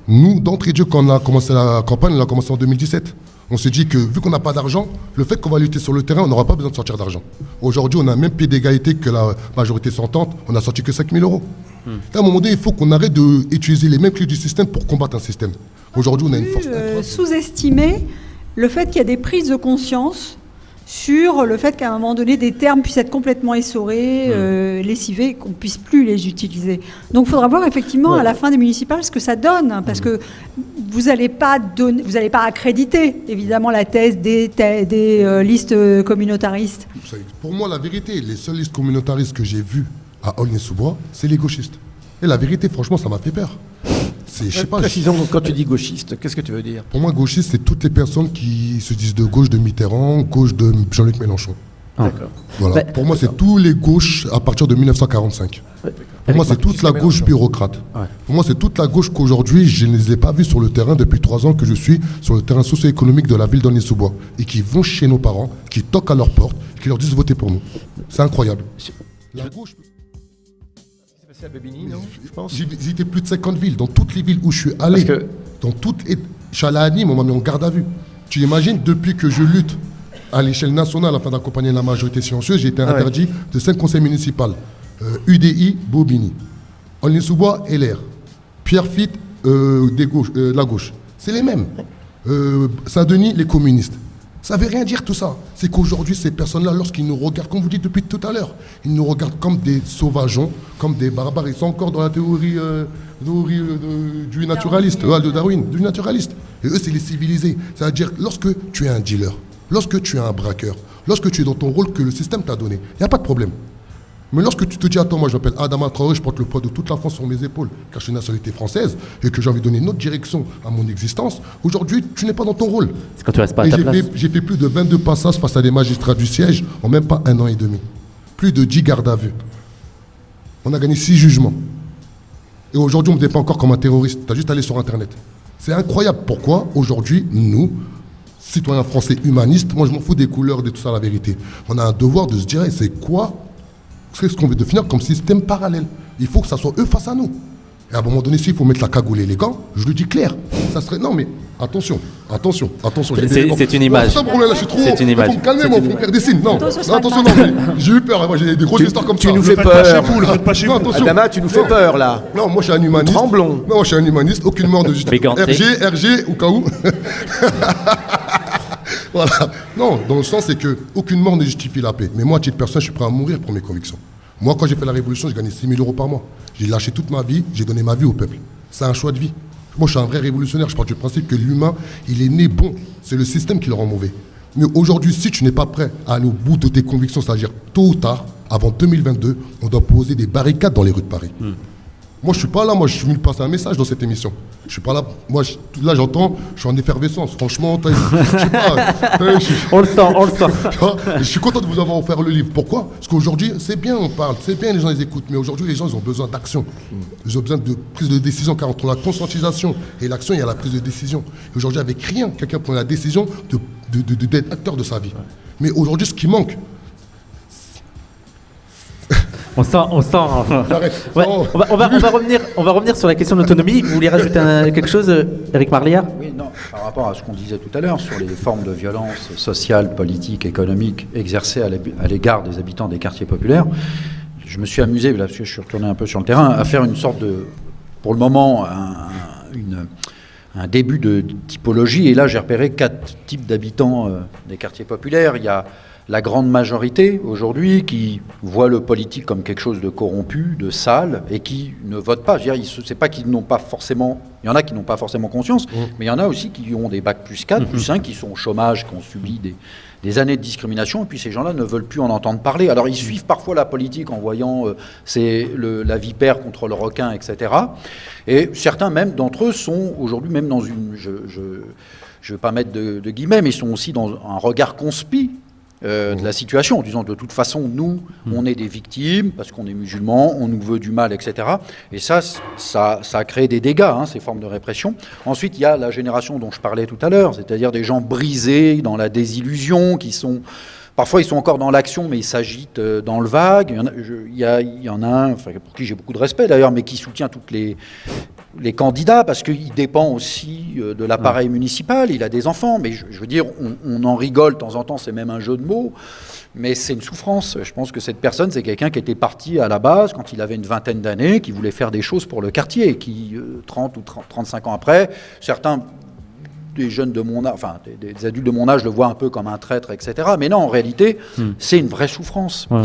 Nous, d'entrée de jeu, quand on a commencé la campagne, on a commencé en 2017. On s'est dit que vu qu'on n'a pas d'argent, le fait qu'on va lutter sur le terrain, on n'aura pas besoin de sortir d'argent. Aujourd'hui, on a un même pied d'égalité que la majorité sortante, on n'a sorti que 5 000 €. À un moment donné, il faut qu'on arrête d'utiliser les mêmes clés du système pour combattre un système. Aujourd'hui, on a une force incroyable. Sous-estimer le fait qu'il y a des prises de conscience sur le fait qu'à un moment donné, des termes puissent être complètement essorés, lessivés, qu'on ne puisse plus les utiliser. Donc il faudra voir effectivement à la fin des municipales ce que ça donne, hein, parce que vous n'allez pas accréditer évidemment la thèse des listes communautaristes. Pour moi, la vérité, les seules listes communautaristes que j'ai vues à Aulnay-sous-Bois, c'est les gauchistes. Et la vérité, franchement, ça m'a fait peur. Précisons, quand tu dis gauchiste, qu'est-ce que tu veux dire? Pour moi, gauchiste, c'est toutes les personnes qui se disent de gauche de Mitterrand, gauche de Jean-Luc Mélenchon. D'accord. Voilà. Pour moi, c'est tous les gauches à partir de 1945. Pour moi, c'est toute la gauche bureaucrate. Pour moi, c'est toute la gauche qu'aujourd'hui, je ne les ai pas vus sur le terrain depuis 3 ans que je suis sur le terrain socio-économique de la ville d'Aulnay-sous-Bois. Et qui vont chez nos parents, qui toquent à leur porte, qui leur disent votez pour nous. C'est incroyable. La gauche... à Bobigny, non, je pense. J'ai visité plus de 50 villes, dans toutes les villes où je suis allé. Je suis allé à Nîmes, on m'a mis en garde à vue. Tu imagines, depuis que je lutte à l'échelle nationale afin d'accompagner la majorité silencieuse, j'ai été interdit de 5 conseils municipaux. UDI, Bobigny. Aulnay-sous-Bois, LR. Pierrefitte, la gauche. C'est les mêmes. Saint-Denis, les communistes. Ça ne veut rien dire tout ça. C'est qu'aujourd'hui, ces personnes-là, lorsqu'ils nous regardent, comme vous dites depuis tout à l'heure, ils nous regardent comme des sauvageons, comme des barbares. Ils sont encore dans la théorie du naturaliste, de Darwin, du naturaliste. Et eux, c'est les civilisés. C'est-à-dire, lorsque tu es un dealer, lorsque tu es un braqueur, lorsque tu es dans ton rôle que le système t'a donné, il n'y a pas de problème. Mais lorsque tu te dis, attends, moi je m'appelle Adama Traoré, je porte le poids de toute la France sur mes épaules, car je suis une nationalité française, et que j'ai envie de donner une autre direction à mon existence, aujourd'hui, tu n'es pas dans ton rôle. C'est quand tu restes pas à ta place. J'ai fait plus de 22 passages face à des magistrats du siège en même pas 1 an et demi. Plus de 10 gardes à vue. On a gagné 6 jugements. Et aujourd'hui, on ne me dit pas encore comme un terroriste. Tu as juste allé sur Internet. C'est incroyable. Pourquoi aujourd'hui, nous, citoyens français humanistes, moi je m'en fous des couleurs, de tout ça, la vérité. On a un devoir de se dire, c'est quoi ce qu'on veut définir comme système parallèle. Il faut que ça soit eux face à nous. Et à un moment donné, s'il faut mettre la cagoule et les gants, je le dis clair. Ça serait... Non mais, attention. C'est une image. C'est une image. Il faut me calmer, moi, il faut faire des signes. Non, attention, non. J'ai eu peur, moi j'ai des grosses histoires comme ça. Tu nous fais peur. Adama, tu nous fais peur, là. Non, moi je suis un humaniste. Tremblons. Non, je suis un humaniste, aucune mort de justice. RG, au cas où. Voilà. Non, dans le sens, c'est qu'aucune mort ne justifie la paix. Mais moi, à titre personnel, je suis prêt à mourir pour mes convictions. Moi, quand j'ai fait la révolution, j'ai gagné 6 000 € par mois. J'ai lâché toute ma vie, j'ai donné ma vie au peuple. C'est un choix de vie. Moi, je suis un vrai révolutionnaire. Je pars du principe que l'humain, il est né bon. C'est le système qui le rend mauvais. Mais aujourd'hui, si tu n'es pas prêt à aller au bout de tes convictions, c'est-à-dire tôt ou tard, avant 2022, on doit poser des barricades dans les rues de Paris. Moi, je suis pas là. Moi, je suis venu passer un message dans cette émission. Je suis pas là. Moi, là, j'entends. Je suis en effervescence. Franchement, je sais pas. On le sent. Je suis content de vous avoir offert le livre. Pourquoi? Parce qu'aujourd'hui, c'est bien, on parle, c'est bien, les gens les écoutent. Mais aujourd'hui, les gens, ils ont besoin d'action. Ils ont besoin de prise de décision. Car entre la conscientisation et l'action, il y a la prise de décision. Et aujourd'hui, avec rien, quelqu'un prend la décision d'être acteur de sa vie. Mais aujourd'hui, ce qui manque. On sent. Ouais, on va revenir sur la question de l'autonomie. Vous voulez rajouter quelque chose, Éric Marlière? Oui, non. Par rapport à ce qu'on disait tout à l'heure sur les formes de violence sociale, politique, économique exercées à l'égard des habitants des quartiers populaires, je me suis amusé, là, parce que je suis retourné un peu sur le terrain, à faire une sorte de, pour le moment, un début de typologie. Et là, j'ai repéré 4 types d'habitants des quartiers populaires. Il y a la grande majorité aujourd'hui qui voit le politique comme quelque chose de corrompu, de sale, et qui ne vote pas. Je veux dire, c'est pas qu'ils n'ont pas forcément... Il y en a qui n'ont pas forcément conscience, mais il y en a aussi qui ont des bacs plus 4, plus 5, qui sont au chômage, qui ont subi des années de discrimination, et puis ces gens-là ne veulent plus en entendre parler. Alors ils suivent parfois la politique en voyant la vipère contre le requin, etc. Et certains même d'entre eux sont aujourd'hui même dans une... Je ne veux pas mettre de guillemets, mais ils sont aussi dans un regard conspi de la situation, en disant de toute façon, nous, on est des victimes, parce qu'on est musulmans, on nous veut du mal, etc. Et ça a créé des dégâts, ces formes de répression. Ensuite, il y a la génération dont je parlais tout à l'heure, c'est-à-dire des gens brisés dans la désillusion, qui sont... Parfois, ils sont encore dans l'action, mais ils s'agitent dans le vague. Il y en a un, pour qui j'ai beaucoup de respect d'ailleurs, mais qui soutient toutes les candidats, parce qu'il dépend aussi de l'appareil municipal, il a des enfants, mais je veux dire, on en rigole de temps en temps, c'est même un jeu de mots, mais c'est une souffrance. Je pense que cette personne, c'est quelqu'un qui était parti à la base, quand il avait une vingtaine d'années, qui voulait faire des choses pour le quartier, et qui, 30 ou 35 ans après, certains... des jeunes de mon âge, enfin des adultes de mon âge le voient un peu comme un traître, etc. Mais non, en réalité, c'est une vraie souffrance. Ouais.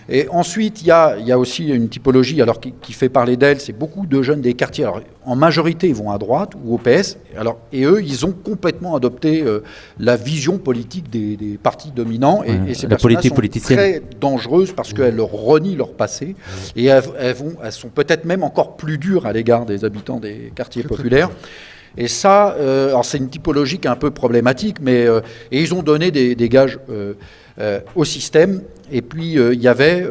Et ensuite, il y a aussi une typologie alors, qui fait parler d'elle, c'est beaucoup de jeunes des quartiers. Alors, en majorité, ils vont à droite ou au PS. Alors, et eux, ils ont complètement adopté la vision politique des partis dominants. Et ces personnes sont très dangereuses parce qu'elles leur renient leur passé. Et elles sont peut-être même encore plus dures à l'égard des habitants des quartiers populaires. Et ça, alors c'est une typologie qui est un peu problématique, mais et ils ont donné des gages au système. Et puis il y avait,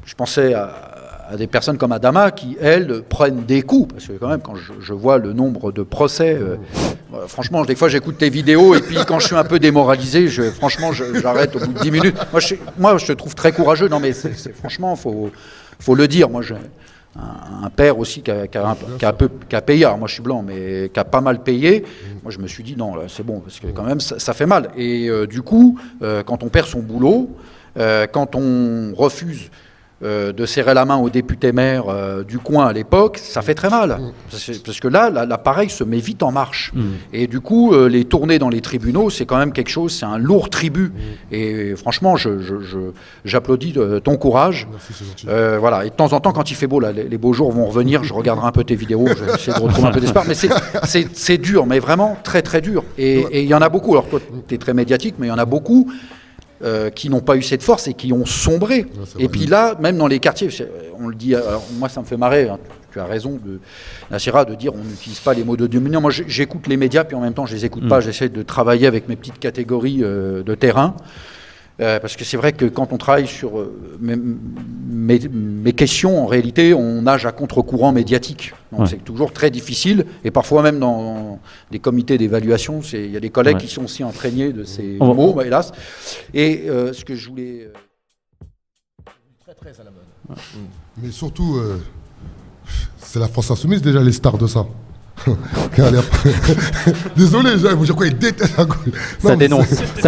je pensais à des personnes comme Adama qui, elles, prennent des coups. Parce que quand même, quand je vois le nombre de procès, franchement, des fois j'écoute tes vidéos et puis quand je suis un peu démoralisé, franchement, j'arrête au bout de 10 minutes. Moi, je te trouve très courageux. Non, mais franchement, faut le dire. Moi, un père aussi qui a payé, alors moi je suis blanc, mais qui a pas mal payé. Moi je me suis dit non, là, c'est bon, parce que quand même ça fait mal. Et du coup, quand on perd son boulot, quand on refuse de serrer la main au député-maire du coin à l'époque, ça fait très mal. Parce que là, l'appareil se met vite en marche. Et du coup, les tournées dans les tribunaux, c'est quand même quelque chose, c'est un lourd tribut. Et franchement, j'applaudis ton courage. Merci, voilà. Et de temps en temps, quand il fait beau, là, les beaux jours vont revenir, je regarderai un peu tes vidéos, je vais essayer de retrouver un peu d'espoir. Mais c'est dur, mais vraiment très très dur. Et il y en a beaucoup. Alors toi, tu es très médiatique, mais il y en a beaucoup qui n'ont pas eu cette force et qui ont sombré. Et puis là, même dans les quartiers, on le dit, alors moi ça me fait marrer, tu as raison, Nassira, de dire on n'utilise pas les mots de dominant. Moi j'écoute les médias, puis en même temps je les écoute pas, j'essaie de travailler avec mes petites catégories de terrain. Parce que c'est vrai que quand on travaille sur mes questions, en réalité, on nage à contre-courant médiatique. Donc c'est toujours très difficile. Et parfois même dans des comités d'évaluation, il y a des collègues qui sont aussi imprégnés de ces mots, hélas. Et ce que je voulais... Très à la mode. Mais surtout, c'est la France Insoumise déjà les stars de ça. Désolé, je crois qu'il déteste la gauche. Ça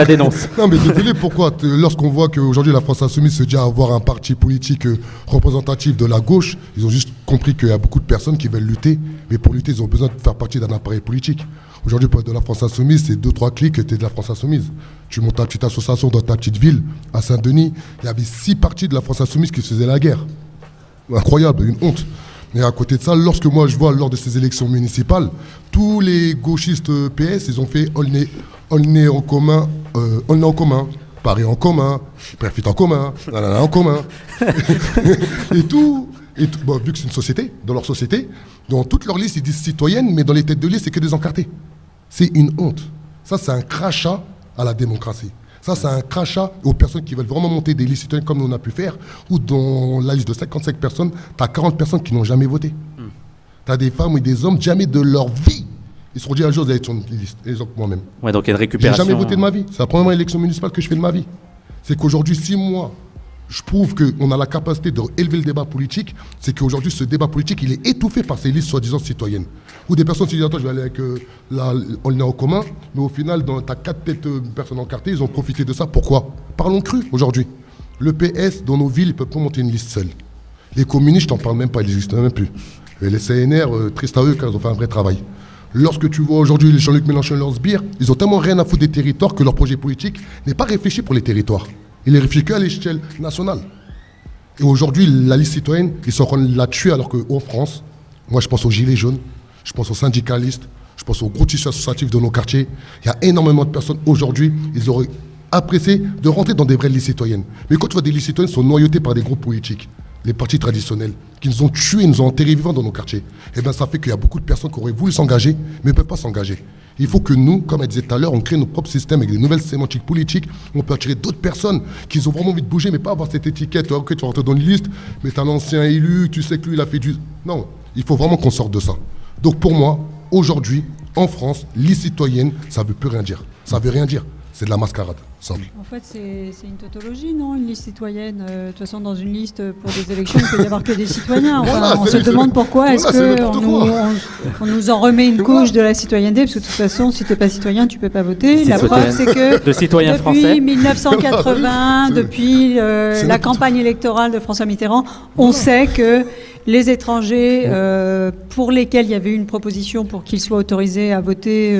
dénonce. Non, mais désolé, pourquoi lorsqu'on voit qu'aujourd'hui la France Insoumise se dit avoir un parti politique représentatif de la gauche, ils ont juste compris qu'il y a beaucoup de personnes qui veulent lutter, mais pour lutter, ils ont besoin de faire partie d'un appareil politique. Aujourd'hui, pour être de la France Insoumise, c'est 2-3 clics et tu es de la France Insoumise. Tu montes ta petite association dans ta petite ville, à Saint-Denis, il y avait 6 partis de la France Insoumise qui se faisaient la guerre. Incroyable, une honte. Et à côté de ça, lorsque moi je vois lors de ces élections municipales, tous les gauchistes PS, ils ont fait on est en commun, Paris en commun, Perfit en commun, en commun. et tout bon, vu que c'est une société, dans leur société, dans toutes leurs listes, ils disent citoyennes, mais dans les têtes de liste, c'est que des encartés. C'est une honte. Ça, c'est un crachat à la démocratie. Ça, c'est un crachat aux personnes qui veulent vraiment monter des listes citoyennes comme on a pu faire, ou dans la liste de 55 personnes, tu as 40 personnes qui n'ont jamais voté. Tu as des femmes et des hommes, jamais de leur vie. Ils se sont dit un jour, vous allez être sur une liste, exemple moi-même. Ouais, donc il y a une récupération. J'ai jamais voté de ma vie. C'est la première élection municipale que je fais de ma vie. C'est qu'aujourd'hui, 6 mois, je prouve qu'on a la capacité d'élever le débat politique. C'est qu'aujourd'hui, ce débat politique, il est étouffé par ces listes soi-disant citoyennes. Où des personnes se disent, attends, je vais aller avec on est en commun, mais au final, tu as 4 têtes personnes encartées, ils ont profité de ça. Pourquoi? Parlons cru aujourd'hui. Le PS, dans nos villes, il ne peut pas monter une liste seule. Les communistes, je t'en parle même pas, ils n'existent même plus. Et les CNR, triste à eux, car ils ont fait un vrai travail. Lorsque tu vois aujourd'hui les Jean-Luc Mélenchon et leurs sbires, ils ont tellement rien à foutre des territoires que leur projet politique n'est pas réfléchi pour les territoires. Il est réfléchi qu'à l'échelle nationale. Et aujourd'hui, la liste citoyenne, ils sont en train de la tuer alors qu'en France, moi je pense aux gilets jaunes, je pense aux syndicalistes, je pense aux gros tissus associatifs de nos quartiers. Il y a énormément de personnes aujourd'hui, ils auraient apprécié de rentrer dans des vraies listes citoyennes. Mais quand tu vois des listes citoyennes sont noyautées par des groupes politiques, les partis traditionnels, qui nous ont tués, nous ont enterrés vivants dans nos quartiers, et bien ça fait qu'il y a beaucoup de personnes qui auraient voulu s'engager, mais ne peuvent pas s'engager. Il faut que nous, comme elle disait tout à l'heure, on crée nos propres systèmes avec des nouvelles sémantiques politiques. On peut attirer d'autres personnes qui ont vraiment envie de bouger, mais pas avoir cette étiquette. Ok, tu vas rentrer dans une liste, mais tu as un ancien élu, tu sais que lui, il a fait du... Non, il faut vraiment qu'on sorte de ça. Donc pour moi, aujourd'hui, en France, liste citoyenne, ça ne veut plus rien dire. Ça ne veut rien dire. C'est de la mascarade, simple. En fait, c'est une tautologie, non? Une liste citoyenne. De toute façon, dans une liste pour des élections, il ne peut y avoir que des citoyens. Enfin, voilà, on se demande pourquoi est-ce qu'on nous en remet une couche de la citoyenneté, parce que de toute façon, si tu n'es pas citoyen, tu ne peux pas voter. La preuve, c'est que depuis 1980, depuis la campagne électorale de François Mitterrand, on sait que les étrangers pour lesquels il y avait eu une proposition pour qu'ils soient autorisés à voter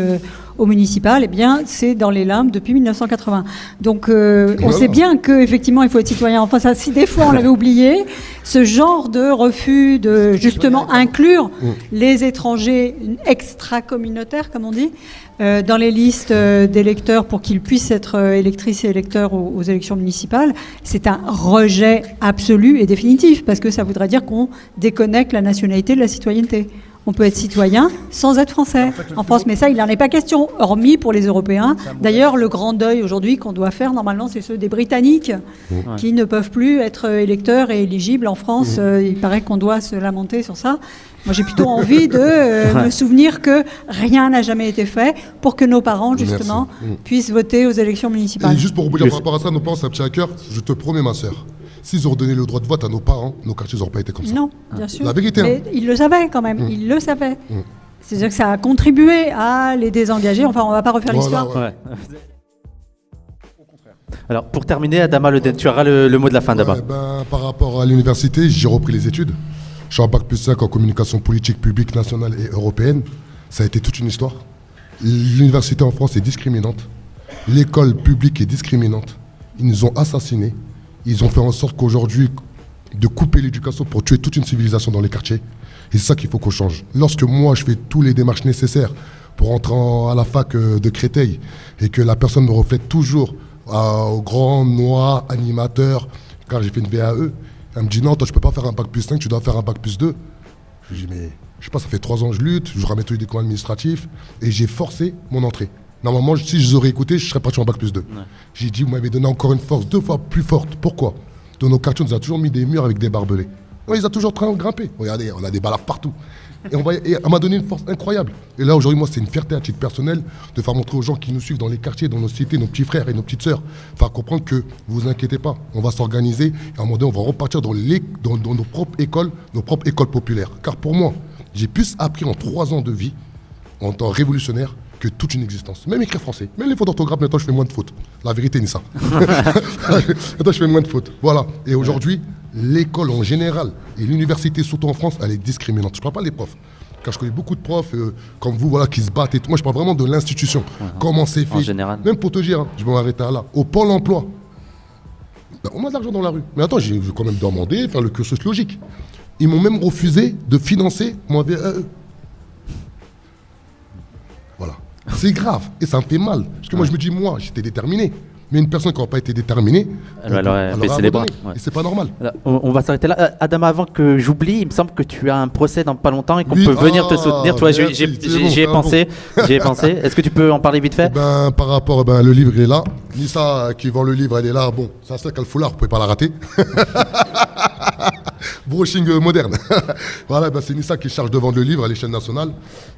au municipal, eh bien, c'est dans les limbes depuis 1980. Donc, on sait bien qu'effectivement, il faut être citoyen. Enfin, ça, si des fois on l'avait oublié, ce genre de refus de justement inclure les étrangers extra-communautaires, comme on dit, dans les listes d'électeurs pour qu'ils puissent être électrices et électeurs aux élections municipales, c'est un rejet absolu et définitif, parce que ça voudrait dire qu'on déconnecte la nationalité de la citoyenneté. On peut être citoyen sans être français en France, mais ça, il n'en est pas question, hormis pour les Européens. D'ailleurs, le grand deuil aujourd'hui qu'on doit faire, normalement, c'est ceux des Britanniques qui ne peuvent plus être électeurs et éligibles en France. Il paraît qu'on doit se lamenter sur ça. Moi, j'ai plutôt envie de me souvenir que rien n'a jamais été fait pour que nos parents, justement, puissent voter aux élections municipales. Et juste pour rebondir par rapport à ça, nos parents, ça me tient à cœur. Je te promets, ma sœur, s'ils ont donné le droit de vote à nos parents, nos quartiers n'auraient pas été comme ça. Non, bien sûr. La vérité. Mais ils le savaient quand même, ils le savaient. C'est-à-dire que ça a contribué à les désengager. Enfin, on ne va pas refaire l'histoire. Ouais. Alors, pour terminer, Adama Leden, tu auras le mot de la fin d'abord. Par rapport à l'université, j'ai repris les études. Je suis en bac+5 en communication politique publique nationale et européenne. Ça a été toute une histoire. L'université en France est discriminante. L'école publique est discriminante. Ils nous ont assassinés. Ils ont fait en sorte qu'aujourd'hui, de couper l'éducation pour tuer toute une civilisation dans les quartiers. Et c'est ça qu'il faut qu'on change. Lorsque moi, je fais toutes les démarches nécessaires pour entrer à la fac de Créteil et que la personne me reflète toujours au grand, noir, animateur, car j'ai fait une VAE, elle me dit non, toi, tu peux pas faire un bac+5, tu dois faire un bac+2. Je dis mais, je sais pas, ça fait 3 ans que je lutte, je ramène tous les documents administratifs et j'ai forcé mon entrée. Normalement, si je les aurais écoutés, je serais parti en bac+2. Ouais. J'ai dit, vous m'avez donné encore une force 2 fois plus forte. Pourquoi? Dans nos quartiers, on nous a toujours mis des murs avec des barbelés. On les a toujours grimpés. Regardez, on a des balafres partout. Et elle m'a donné une force incroyable. Et là, aujourd'hui, moi, c'est une fierté à titre personnel de faire montrer aux gens qui nous suivent dans les quartiers, dans nos cités, nos petits frères et nos petites sœurs, faire comprendre que vous inquiétez pas, on va s'organiser. Et à un moment donné, on va repartir dans nos propres écoles populaires. Car pour moi, j'ai plus appris en 3 ans de vie, en temps révolutionnaire, que toute une existence. Même écrire français, même les fautes d'orthographe, maintenant je fais moins de fautes. La vérité, Nissa. Maintenant je fais moins de fautes. Voilà. Et aujourd'hui, l'école en général et l'université, surtout en France, elle est discriminante. Je ne parle pas des profs. Car je connais beaucoup de profs comme vous, voilà, qui se battent et tout. Moi, je parle vraiment de l'institution. Comment c'est fait. En général. Même pour te dire, je vais m'arrêter là. Au Pôle emploi, on a de l'argent dans la rue. Mais attends, j'ai quand même demandé, faire le cursus logique. Ils m'ont même refusé de financer mon VAE. Voilà. C'est grave et ça me fait mal. Parce que moi, je me dis, moi, j'étais déterminé. Mais une personne qui n'aura pas été déterminée, elle a baissé les bras. Ouais. Et c'est pas normal. Alors, on va s'arrêter là. Adama, avant que j'oublie, il me semble que tu as un procès dans pas longtemps et qu'on peut venir te soutenir. Toi, j'y ai pensé. Est-ce que tu peux en parler vite fait? Par rapport, le livre il est là. Nissa qui vend le livre, elle est là. Bon, ça c'est qu'elle foulard, vous pouvez pas la rater. Brushing moderne. Voilà, c'est Nissa qui charge de vendre le livre à l'échelle nationale.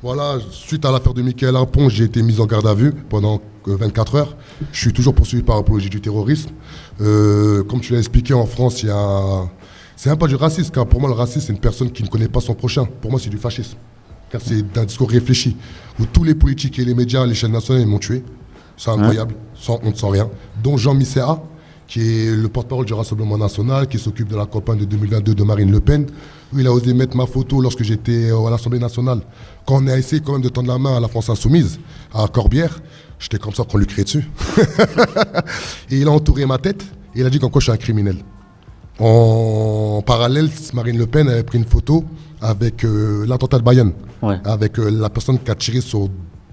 Voilà, suite à l'affaire de Michael Harpon, j'ai été mis en garde à vue pendant 24 heures. Je suis toujours poursuivi par apologie du terrorisme. Comme tu l'as expliqué, en France, c'est un pas du racisme, car pour moi, le racisme, c'est une personne qui ne connaît pas son prochain. Pour moi, c'est du fascisme. Car c'est un discours réfléchi, où tous les politiques et les médias à l'échelle nationale, ils m'ont tué. C'est incroyable, sans honte, sans rien. Dont Jean Misséa, qui est le porte-parole du Rassemblement National, qui s'occupe de la campagne de 2022 de Marine Le Pen, où il a osé mettre ma photo lorsque j'étais à l'Assemblée Nationale. Quand on a essayé quand même de tendre la main à la France Insoumise, à Corbière, j'étais comme ça qu'on lui criait dessus. Et il a entouré ma tête, et il a dit qu'en quoi je suis un criminel. En parallèle, Marine Le Pen avait pris une photo avec l'attentat de Bayonne, avec la personne qui a tiré sur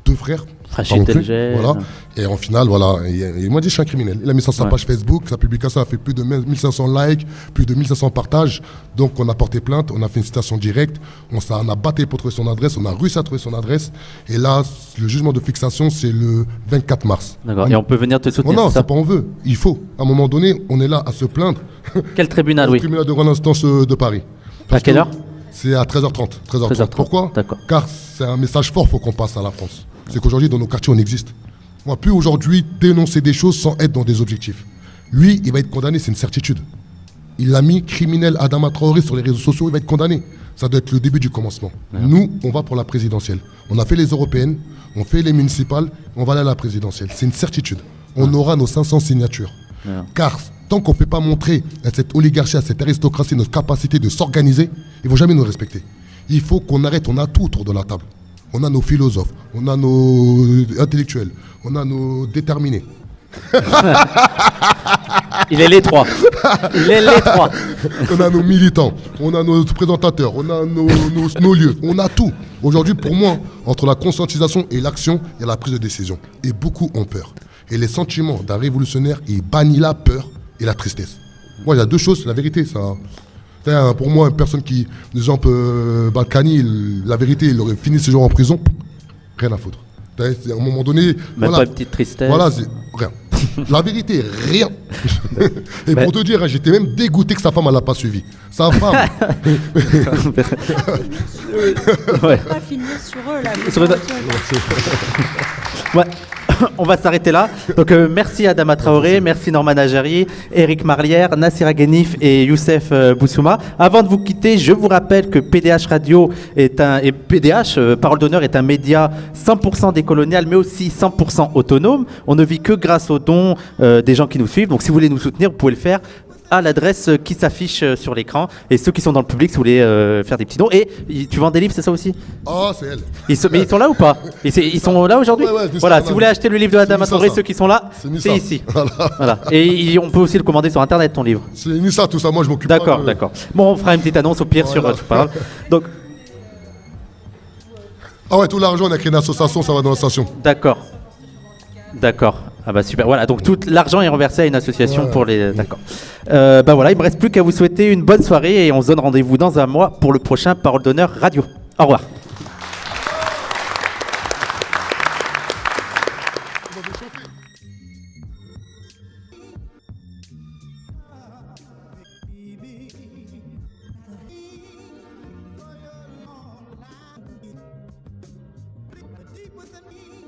2 frères, Fragilité légère. Voilà. Et en finale, voilà, il m'a dit je suis un criminel. Il a mis ça sur sa page Facebook, sa publication a fait plus de 1500 likes, plus de 1500 partages. Donc on a porté plainte, on a fait une citation directe, on a battu pour trouver son adresse, on a réussi à trouver son adresse. Et là, le jugement de fixation, c'est le 24 mars. D'accord. Et on peut venir te soutenir. Non, c'est pas on veut. Il faut. À un moment donné, on est là à se plaindre. Quel tribunal, Le tribunal de grande instance de Paris. À quelle heure? C'est à 13h30. 13h30. Pourquoi? Car c'est un message fort, faut qu'on passe à la France. C'est qu'aujourd'hui, dans nos quartiers, on existe. On ne va plus aujourd'hui dénoncer des choses sans être dans des objectifs. Lui, il va être condamné, c'est une certitude. Il a mis criminel Adama Traoré sur les réseaux sociaux, il va être condamné. Ça doit être le début du commencement. Nous, on va pour la présidentielle. On a fait les européennes, on fait les municipales, on va aller à la présidentielle. C'est une certitude. On aura nos 500 signatures. Car tant qu'on ne fait pas montrer à cette oligarchie, à cette aristocratie, notre capacité de s'organiser, ils ne vont jamais nous respecter. Il faut qu'on arrête, on a tout autour de la table. On a nos philosophes, on a nos intellectuels, on a nos déterminés. Il est les trois. Il est les trois. On a nos militants, on a nos présentateurs, on a nos lieux, on a tout. Aujourd'hui, pour moi, entre la conscientisation et l'action, il y a la prise de décision. Et beaucoup ont peur. Et les sentiments d'un révolutionnaire, il bannit la peur et la tristesse. Moi, il y a deux choses, la vérité, ça... Pour moi, une personne qui, exemple, Balkany, la vérité, il aurait fini ses jours en prison, rien à foutre. À un moment donné, même voilà, pas une petite tristesse. Voilà, rien. La vérité, rien. Et pour te dire, j'étais même dégoûté que sa femme, elle l'a pas suivi. Sa femme. On va finir sur eux là. Ouais. On va s'arrêter là. Donc merci Adama Traoré, merci Norman Ajari, Eric Marlière, Nassira Ghenif et Youssef Boussouma. Avant de vous quitter, je vous rappelle que PDH Radio Parole d'honneur est un média 100% décolonial mais aussi 100% autonome. On ne vit que grâce aux dons des gens qui nous suivent. Donc si vous voulez nous soutenir, vous pouvez le faire à l'adresse qui s'affiche sur l'écran. Et ceux qui sont dans le public, si vous voulez faire des petits dons. Et tu vends des livres, c'est ça aussi? Ah, c'est elle. Mais ils sont là ou pas? Ils sont là aujourd'hui? Ouais, voilà, si vous voulez acheter le livre de Adama Traoré, ceux qui sont là, c'est ici. Voilà. Et on peut aussi le commander sur Internet, ton livre. C'est ni ça, tout ça, moi je m'occupe pas. D'accord. Bon, on fera une petite annonce au pire sur Tu parles. Donc... Ah ouais, tout l'argent, on a créé une association, ça va dans l'association. D'accord. Ah bah super, voilà, donc tout l'argent est reversé à une association pour les... D'accord. Bah voilà, il me reste plus qu'à vous souhaiter une bonne soirée et on se donne rendez-vous dans un mois pour le prochain Parole d'honneur radio. Au revoir. Deep within me.